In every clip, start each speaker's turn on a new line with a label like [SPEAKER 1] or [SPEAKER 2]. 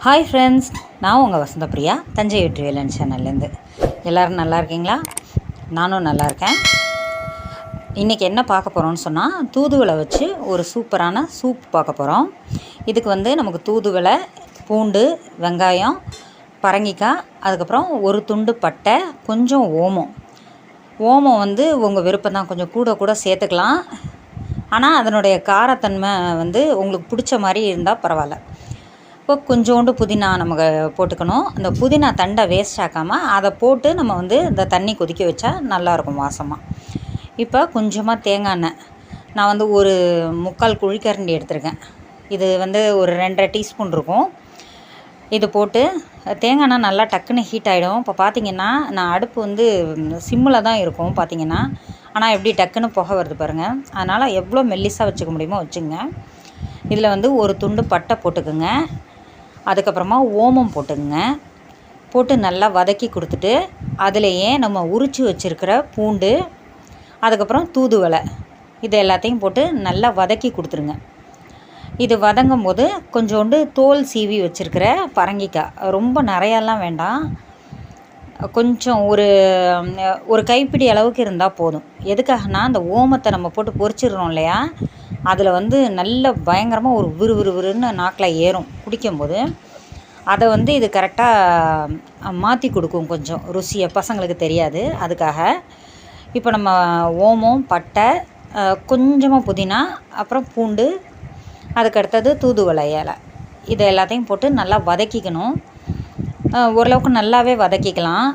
[SPEAKER 1] Hi friends, நான் உங்கள் வசந்தபிரியா, தஞ்சை வெற்றிவேலன் சேனல்லேருந்து. எல்லோரும் நல்லா இருக்கீங்களா? நானும் நல்லா இருக்கேன். இன்றைக்கி என்ன பார்க்க போகிறோன்னு சொன்னால், தூதுவளை வச்சு ஒரு சூப்பரான சூப் பார்க்க போகிறோம். இதுக்கு நமக்கு தூதுவளை, பூண்டு, வெங்காயம், பரங்கிக்காய், அதுக்கப்புறம் ஒரு துண்டு பட்டை, கொஞ்சம் ஓமம். ஓமம் உங்கள் விருப்பம் தான், கொஞ்சம் கூட சேர்த்துக்கலாம். ஆனால் அதனுடைய காரத்தன்மை உங்களுக்கு பிடிச்ச மாதிரி இருந்தால் பரவாயில்ல. இப்போ கொஞ்சோண்டு புதினா நமக்கு போட்டுக்கணும். அந்த புதினா தண்டை வேஸ்ட் ஆக்காமல் அதை போட்டு நம்ம இந்த தண்ணி கொதிக்க வச்சா நல்லாயிருக்கும் வாசமாக. இப்போ கொஞ்சமாக தேங்காய் எண்ணெய், நான் ஒரு 3/4 குழிக்கரண்டி எடுத்திருக்கேன். இது ஒரு 2.5 டீஸ்பூன் இருக்கும். இது போட்டு தேங்காய் எண்ணெய் நல்லா டக்குன்னு ஹீட் ஆகிடும். இப்போ பார்த்திங்கன்னா நான் அடுப்பு சிம்மில் தான் இருக்கும் பார்த்திங்கன்னா. ஆனால் எப்படி டக்குன்னு புகை வருது பாருங்கள். அதனால் எவ்வளோ மெல்லிஸாக வச்சுக்க முடியுமோ வச்சுங்க. இதில் ஒரு துண்டு பட்டை போட்டுக்குங்க. அதுக்கப்புறமா ஓமம் போட்டுங்க. போட்டு நல்லா வதக்கி கொடுத்துட்டு அதிலையே நம்ம உரித்து வச்சுருக்கிற பூண்டு, அதுக்கப்புறம் தூதுவளை, இது எல்லாத்தையும் போட்டு நல்லா வதக்கி கொடுத்துருங்க. இது வதங்கும் போது கொஞ்சோண்டு தோல் சீவி வச்சுருக்கிற பரங்கிக்காய், ரொம்ப நிறையாலாம் வேண்டாம், கொஞ்சம் ஒரு கைப்பிடி அளவுக்கு இருந்தால் போதும். எதுக்காகனா அந்த ஓமத்தை நம்ம போட்டு பொரிச்சிடுறோம் இல்லையா, அதில் நல்ல பயங்கரமாக ஒரு விறுவிறுன்னு நாக்கில் ஏறும் குடிக்கும்போது. அதை இது கரெக்டாக மாற்றி கொடுக்கும் கொஞ்சம் ருசியை, பசங்களுக்கு தெரியாது. அதுக்காக இப்போ நம்ம ஓமம், பட்டை, கொஞ்சமாக புதினா, அப்புறம் பூண்டு, அதுக்கடுத்தது தூதுவளை இலை, இதை எல்லாத்தையும் போட்டு நல்லா வதக்கிக்கணும். ஓரளவுக்கு நல்லாவே வதக்கிக்கலாம்.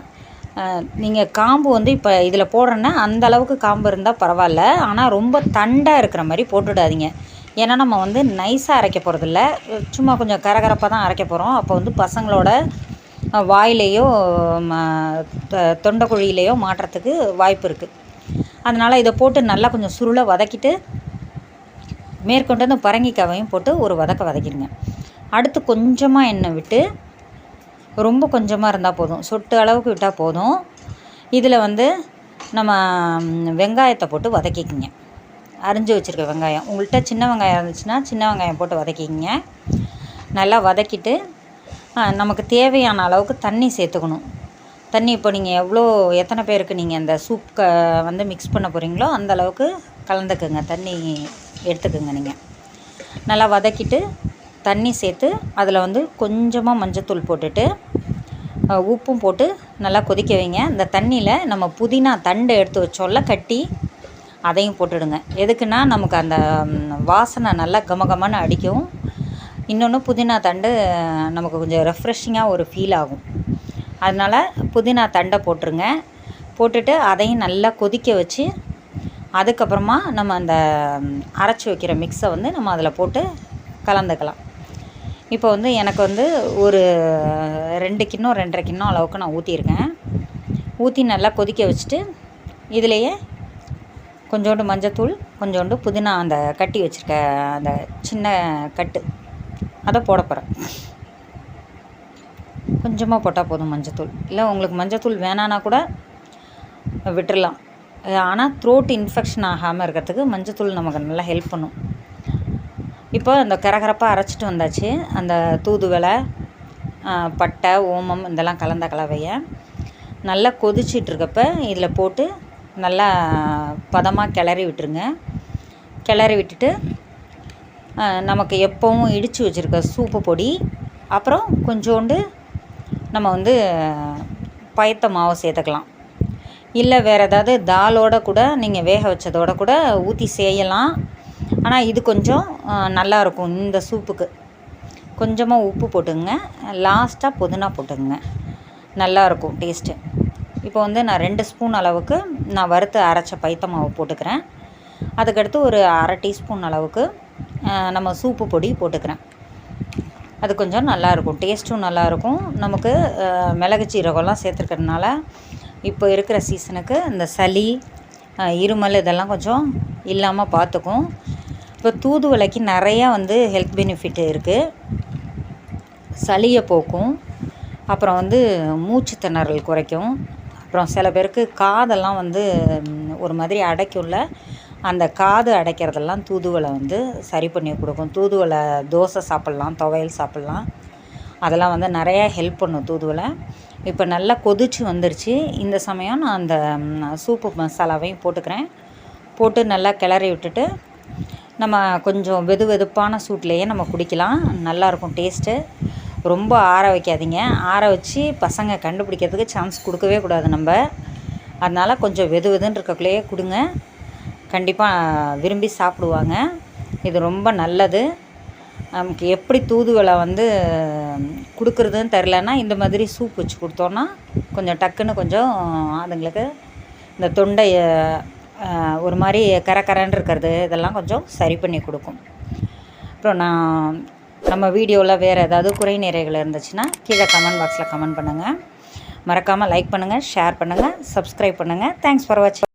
[SPEAKER 1] நீங்கள் காம்பு இப்போ இதில் போடுறேன்னா அந்தளவுக்கு காம்பு இருந்தால் பரவாயில்ல. ஆனால் ரொம்ப தண்டாக இருக்கிற மாதிரி போட்டுடாதீங்க. ஏன்னா நம்ம நைஸாக அரைக்க போகிறதில்ல, சும்மா கொஞ்சம் கரகரப்பாக தான் அரைக்க போகிறோம். அப்போ பசங்களோட வாயிலையோ தொண்டைக்குழியிலையோ மாட்டுறதுக்கு வாய்ப்பு இருக்குது. அதனால் இதை போட்டு நல்லா கொஞ்சம் சுருளை வதக்கிட்டு மேற்கொண்டு அந்த பரங்கிக்காவையும் போட்டு ஒரு வதக்கிடுங்க. அடுத்து கொஞ்சமாக எண்ணெய் விட்டு, ரொம்ப கொஞ்சமாக இருந்தால் போதும், சொட்டு அளவுக்கு விட்டால் போதும். இதில் நம்ம வெங்காயத்தை போட்டு வதக்கிக்கிங்க. அரிஞ்சு வச்சுருக்க வெங்காயம், உங்கள்கிட்ட சின்ன வெங்காயம் இருந்துச்சுன்னா சின்ன வெங்காயம் போட்டு வதக்கிக்கிங்க. நல்லா வதக்கிட்டு நமக்கு தேவையான அளவுக்கு தண்ணி சேர்த்துக்கணும். தண்ணி இப்போ நீங்கள் எத்தனை பேருக்கு நீங்கள் அந்த சூப் மிக்ஸ் பண்ண போகிறீங்களோ அந்த அளவுக்கு கலந்துக்குங்க, தண்ணி எடுத்துக்குங்க. நீங்கள் நல்லா வதக்கிட்டு தண்ணி சேர்த்து அதில் கொஞ்சமாக மஞ்சத்தூள் போட்டுட்டு உப்பும் போட்டு நல்லா கொதிக்க வைங்க. இந்த தண்ணியில் நம்ம புதினா தண்டை எடுத்து வச்சோம்ல கட்டி, அதையும் போட்டுடுங்க. எதுக்குன்னா நமக்கு அந்த வாசனை நல்லா கமகமன்னு அடிக்கும். இன்னொன்று புதினா தண்டு நமக்கு கொஞ்சம் ரெஃப்ரெஷிங்காக ஒரு ஃபீல் ஆகும். அதனால் புதினா தண்டை போட்டுருங்க. போட்டுட்டு அதையும் நல்லா கொதிக்க வச்சு அதுக்கப்புறமா நம்ம அந்த அரைச்சி வைக்கிற மிக்ஸை நம்ம அதில் போட்டு கலந்துக்கலாம். இப்போ எனக்கு ஒரு 2 கிண்ணம் 2.5 கிண்ணம் அளவுக்கு நான் ஊற்றியிருக்கேன். ஊற்றி நல்லா கொதிக்க வச்சுட்டு இதிலையே கொஞ்சோண்டு மஞ்சத்தூள், கொஞ்சோண்டு புதினா அந்த கட்டி வச்சுருக்க அந்த சின்ன கட்டு, அதை போட போகிறேன். கொஞ்சமாக போட்டால் போதும் மஞ்சத்தூள். இல்லை உங்களுக்கு மஞ்சத்தூள் வேணான்னா கூட விட்டுடலாம். ஆனால் த்ரோட் இன்ஃபெக்ஷன் ஆகாமல் இருக்கிறதுக்கு மஞ்சத்தூள் நமக்கு நல்லா ஹெல்ப் பண்ணும். இப்போ அந்த கரகரப்பாக அரைச்சிட்டு வந்தாச்சு. அந்த தூதுவளை, பட்டை, ஓமம் இதெல்லாம் கலந்த கலவையை நல்லா கொதிச்சிட்ருக்கப்ப இதில் போட்டு நல்லா பதமாக கிளறி விட்டுருங்க. கிளறி விட்டுட்டு நமக்கு எப்போவும் இடித்து வச்சுருக்க சூப்பு பொடி, அப்புறம் கொஞ்சோண்டு நம்ம பயத்த மாவு சேர்த்துக்கலாம். இல்லை வேறு ஏதாவது தாலோடு கூட நீங்கள் வேக வச்சதோடு கூட ஊற்றி செய்யலாம். ஆனால் இது கொஞ்சம் நல்லாயிருக்கும் இந்த சூப்புக்கு. கொஞ்சமாக உப்பு போட்டுங்க, லாஸ்ட்டாக புதினா போட்டுங்க, நல்லாயிருக்கும் டேஸ்ட்டு. இப்போ நான் 2 ஸ்பூன் அளவுக்கு நான் வறுத்து அரைச்ச பைத்த மாவு போட்டுக்கிறேன். அதுக்கடுத்து ஒரு 1/2 டீஸ்பூன் அளவுக்கு நம்ம சூப்பு பொடி போட்டுக்கிறேன். அது கொஞ்சம் நல்லாயிருக்கும், டேஸ்ட்டும் நல்லாயிருக்கும். நமக்கு மிளகு சீரகம்லாம் சேர்த்துருக்கிறதுனால இப்போ இருக்கிற சீசனுக்கு இந்த சளி, இருமல் இதெல்லாம் கொஞ்சம் இல்லாமல் பார்த்துக்கும். இப்போ தூதுவளைக்கு நிறையா ஹெல்த் பெனிஃபிட் இருக்குது. சளியை போக்கும், அப்புறம் மூச்சு திணறல் குறைக்கும். அப்புறம் சில பேருக்கு காதெல்லாம் ஒரு மாதிரி அடைக்கும்ல, அந்த காது அடைக்கிறதெல்லாம் தூதுவளை சரி பண்ணி கொடுக்கும். தூதுவளை தோசை சாப்பிட்லாம், துவையல் சாப்பிட்லாம். அதெல்லாம் வந்து நிறையா ஹெல்ப் பண்ணும் தூதுவளை. இப்போ நல்லா கொதிச்சு வந்துருச்சு. இந்த சமயம் நான் அந்த சூப்பு மசாலாவையும் போட்டுக்கிறேன். போட்டு நல்லா கிளறி விட்டுட்டு நம்ம கொஞ்சம் வெது வெதுப்பான சூட்லேயே நம்ம குடிக்கலாம். நல்லாயிருக்கும் டேஸ்ட்டு. ரொம்ப ஆற வைக்காதீங்க. ஆற வச்சு பசங்க கண்டுபிடிக்கிறதுக்கு சான்ஸ் கொடுக்கவே கூடாது நம்ம. அதனால் கொஞ்சம் வெது வெதுன்னு இருக்கக்குள்ளேயே கொடுங்க. கண்டிப்பாக விரும்பி சாப்பிடுவாங்க. இது ரொம்ப நல்லது. நமக்கு எப்படி தூதுவளை வந்து கொடுக்குறதுன்னு தெரிலனா இந்த மாதிரி சூப் வச்சு கொடுத்தோன்னா கொஞ்சம் டக்குன்னு கொஞ்சம் அதுங்களுக்கு இந்த தொண்டை ஒரு மாதிரி கரன்னு இருக்கிறது இதெல்லாம் கொஞ்சம் சரி பண்ணி கொடுக்கும். அப்புறம் நம்ம வீடியோவில் வேறு ஏதாவது குறை நிறைகள் இருந்துச்சுன்னா கீழே கமெண்ட் பாக்ஸில் கமெண்ட் பண்ணுங்கள். மறக்காமல் லைக் பண்ணுங்கள், ஷேர் பண்ணுங்கள், சப்ஸ்கிரைப் பண்ணுங்கள். தேங்க்ஸ் ஃபார் வாட்சிங்.